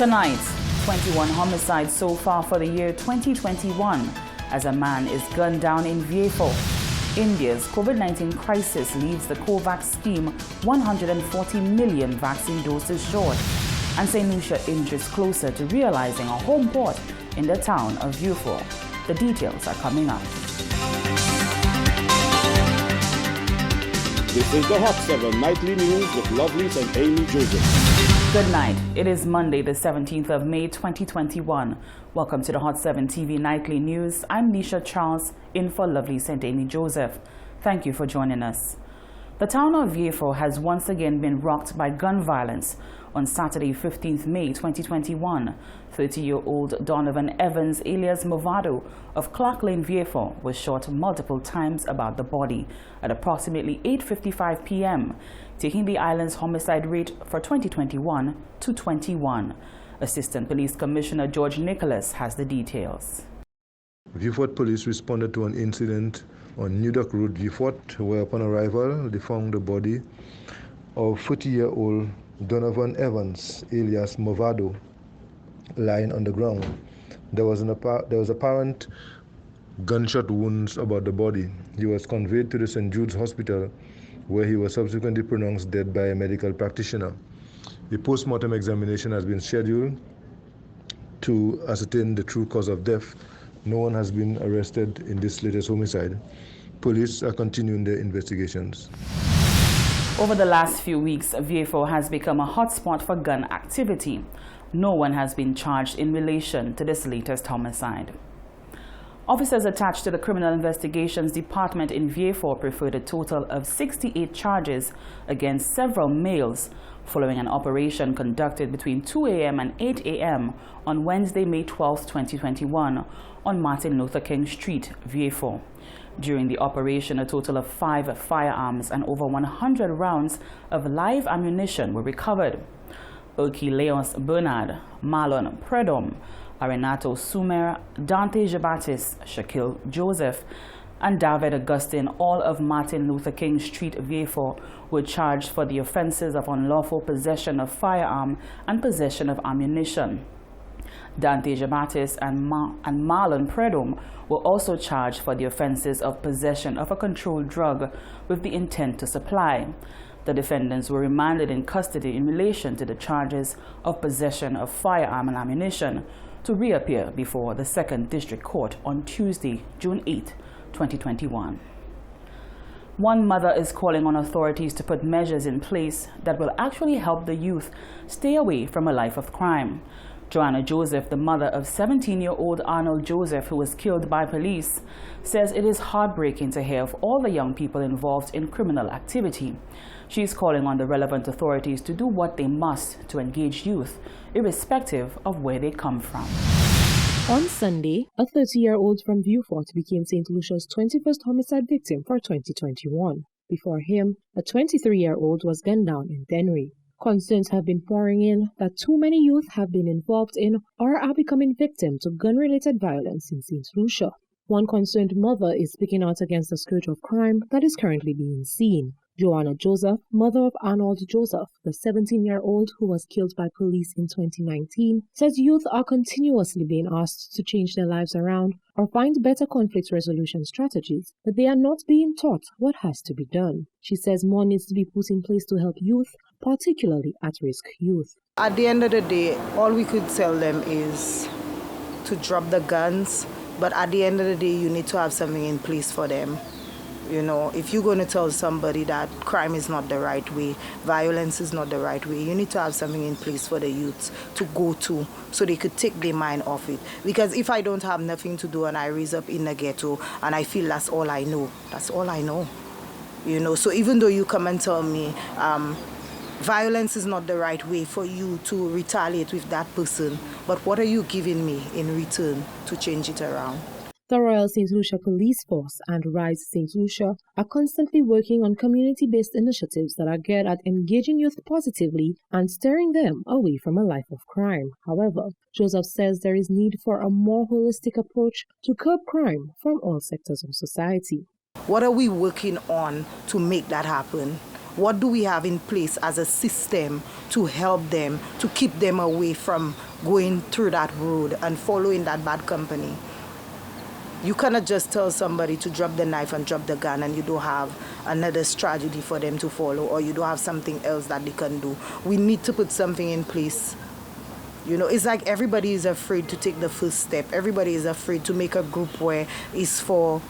Tonight, 21 homicides so far for the year 2021 as a man is gunned down in Vieux-Fort. India's COVID-19 crisis leaves the COVAX scheme 140 million vaccine doses short. And St. Lucia inches closer to realizing a home port in the town of Vieux-Fort. The details are coming up. This is the Hot 7 Nightly News with Lovely St. Amy Joseph. Good night. It is Monday, the 17th of May, 2021. Welcome to the Hot 7 TV Nightly News. I'm Nisha Charles, in for Lovely St. Amy Joseph. Thank you for joining us. The town of Vieux-Fort has once again been rocked by gun violence. On Saturday, 15th May 2021, 30-year-old Donovan Evans alias Movado of Clark Lane, Vieux-Fort was shot multiple times about the body at approximately 8:55 p.m., taking the island's homicide rate for 2021 to 21. Assistant Police Commissioner George Nicholas has the details. Vieux-Fort police responded to an incident on New Dock Road, Vieux-Fort, where upon arrival they found the body of 40-year-old Donovan Evans, alias Movado, lying on the ground. There was apparent gunshot wounds about the body. He was conveyed to the St. Jude's Hospital, where he was subsequently pronounced dead by a medical practitioner. A post-mortem examination has been scheduled to ascertain the true cause of death. No one has been arrested in this latest homicide. Police are continuing their investigations. Over the last few weeks, Vieux-Fort has become a hotspot for gun activity. No one has been charged in relation to this latest homicide. Officers attached to the Criminal Investigations Department in Vieux-Fort preferred a total of 68 charges against several males following an operation conducted between 2 a.m. and 8 a.m. on Wednesday, May 12, 2021 on Martin Luther King Street, Vieux-Fort. During the operation, a total of 5 firearms and over 100 rounds of live ammunition were recovered. Oki Leos Bernard, Marlon Predom, Arenato Sumer, Dante Jabatis, Shaquille Joseph, and David Augustine, all of Martin Luther King Street, Vieux-Fort, were charged for the offenses of unlawful possession of firearm and possession of ammunition. Dante Jabatis and Marlon Predom were also charged for the offenses of possession of a controlled drug with the intent to supply. The defendants were remanded in custody in relation to the charges of possession of firearm and ammunition to reappear before the 2nd District Court on Tuesday, June 8, 2021. One mother is calling on authorities to put measures in place that will actually help the youth stay away from a life of crime. Joanna Joseph, the mother of 17-year-old Arnold Joseph, who was killed by police, says it is heartbreaking to hear of all the young people involved in criminal activity. She is calling on the relevant authorities to do what they must to engage youth, irrespective of where they come from. On Sunday, a 30-year-old from Vieux-Fort became St. Lucia's 21st homicide victim for 2021. Before him, a 23-year-old was gunned down in Dennery. Concerns have been pouring in that too many youth have been involved in or are becoming victim to gun-related violence in St. Lucia. One concerned mother is speaking out against the scourge of crime that is currently being seen. Joanna Joseph, mother of Arnold Joseph, the 17-year-old who was killed by police in 2019, says youth are continuously being asked to change their lives around or find better conflict resolution strategies, but they are not being taught what has to be done. She says more needs to be put in place to help youth, particularly at-risk youth. At the end of the day, all we could tell them is to drop the guns, but at the end of the day, you need to have something in place for them. You know, if you're going to tell somebody that crime is not the right way, violence is not the right way, you need to have something in place for the youths to go to so they could take their mind off it. Because if I don't have nothing to do and I raise up in the ghetto and I feel that's all I know, that's all I know. You know, so even though you come and tell me violence is not the right way for you to retaliate with that person, but what are you giving me in return to change it around? The Royal St. Lucia Police Force and Rise St. Lucia are constantly working on community-based initiatives that are geared at engaging youth positively and steering them away from a life of crime. However, Joseph says there is need for a more holistic approach to curb crime from all sectors of society. What are we working on to make that happen? What do we have in place as a system to help them, to keep them away from going through that road and following that bad company. You cannot just tell somebody to drop the knife and drop the gun and you don't have another strategy for them to follow, or you don't have something else that they can do. We need to put something in place. You know, it's like everybody is afraid to take the first step. Everybody is afraid to make a group where it's for,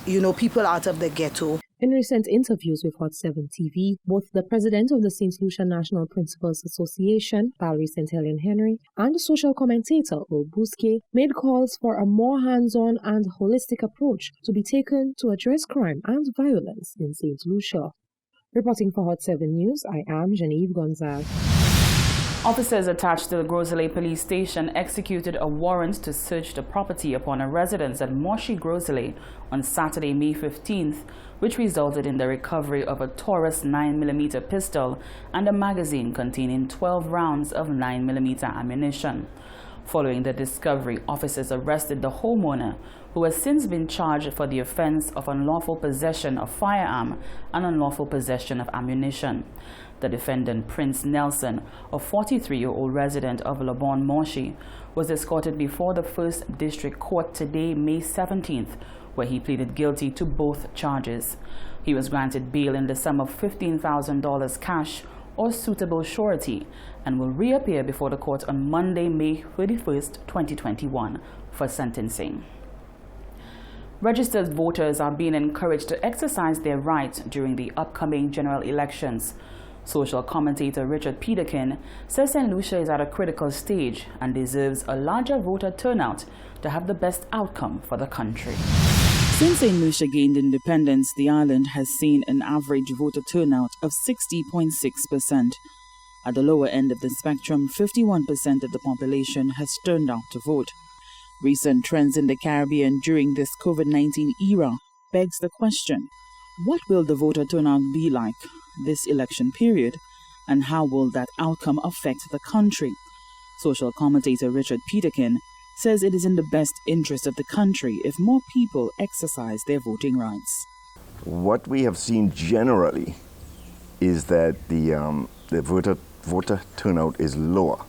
you know, people out of the ghetto. In recent interviews with Hot 7 TV, both the president of the St. Lucia National Principals Association, Valerie St. Helen Henry, and the social commentator, Earl Bousquet, made calls for a more hands-on and holistic approach to be taken to address crime and violence in St. Lucia. Reporting for Hot 7 News, I am Genevieve Gonzalez. Officers attached to the Grosley Police Station executed a warrant to search the property upon a residence at Moshi Grosley on Saturday, May 15th, which resulted in the recovery of a Taurus 9mm pistol and a magazine containing 12 rounds of 9mm ammunition. Following the discovery, officers arrested the homeowner, who has since been charged for the offense of unlawful possession of firearm and unlawful possession of ammunition. The defendant, Prince Nelson, a 43-year-old resident of Labon Moshi, was escorted before the 1st District Court today, May 17th, where he pleaded guilty to both charges. He was granted bail in the sum of $15,000 cash or suitable surety and will reappear before the court on Monday, May 31st, 2021 for sentencing. Registered voters are being encouraged to exercise their right during the upcoming general elections. Social commentator Richard Peterkin says St. Lucia is at a critical stage and deserves a larger voter turnout to have the best outcome for the country. Since St. Lucia gained independence, the island has seen an average voter turnout of 60.6%. At the lower end of the spectrum, 51% of the population has turned out to vote. Recent trends in the Caribbean during this COVID-19 era begs the question, what will the voter turnout be like this election period, and how will that outcome affect the country? Social commentator Richard Peterkin says it is in the best interest of the country if more people exercise their voting rights. What we have seen generally is that the voter turnout is lower.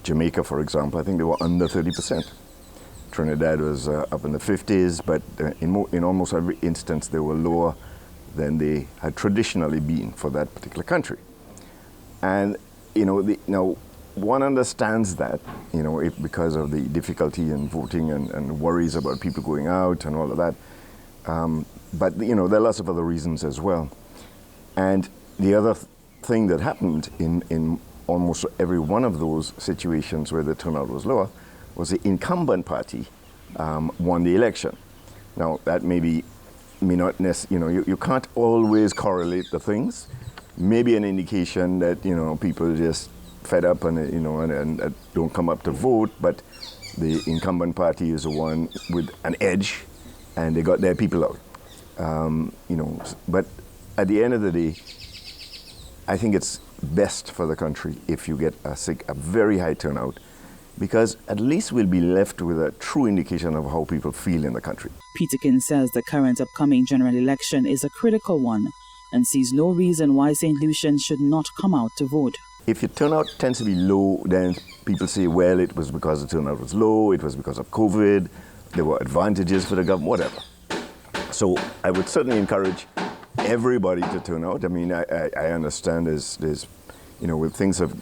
Jamaica, for example, I think they were under 30%. Trinidad was up in the 50s, but in almost every instance they were lower than they had traditionally been for that particular country. And now one understands that, because of the difficulty in voting and worries about people going out and all of that. But there are lots of other reasons as well. And the other thing that happened in almost every one of those situations where the turnout was lower was the incumbent party won the election. Now that may not necessarily, you can't always correlate the things. Maybe an indication that people just fed up and don't come up to vote, but the incumbent party is the one with an edge, and they got their people out. But at the end of the day, I think it's best for the country if you get a very high turnout, because at least we'll be left with a true indication of how people feel in the country. Peterkin says the current upcoming general election is a critical one and sees no reason why St. Lucians should not come out to vote. If your turnout tends to be low, then people say, well, it was because the turnout was low, it was because of COVID, there were advantages for the government, whatever. So I would certainly encourage everybody to turn out. I mean, I understand there's with things have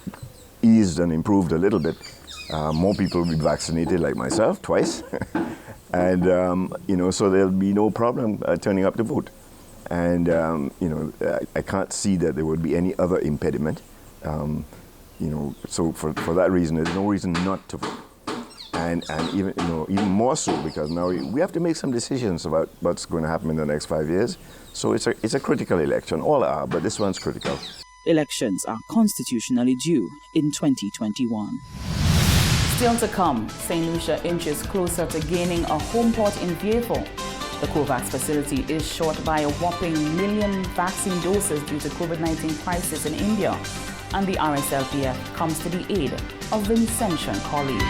eased and improved a little bit, more people will be vaccinated, like myself, twice. And, so there'll be no problem turning up to vote. And, I can't see that there would be any other impediment. So for that reason, there's no reason not to vote. And even more so because now we have to make some decisions about what's going to happen in the next 5 years. So it's a critical election. All are, but this one's critical. Elections are constitutionally due in 2021. Still to come, St. Lucia inches closer to gaining a home port in Vieux-Fort. The COVAX facility is short by a whopping 1 million vaccine doses due to COVID-19 crisis in India, and the RSLPF comes to the aid of Vincentian colleagues.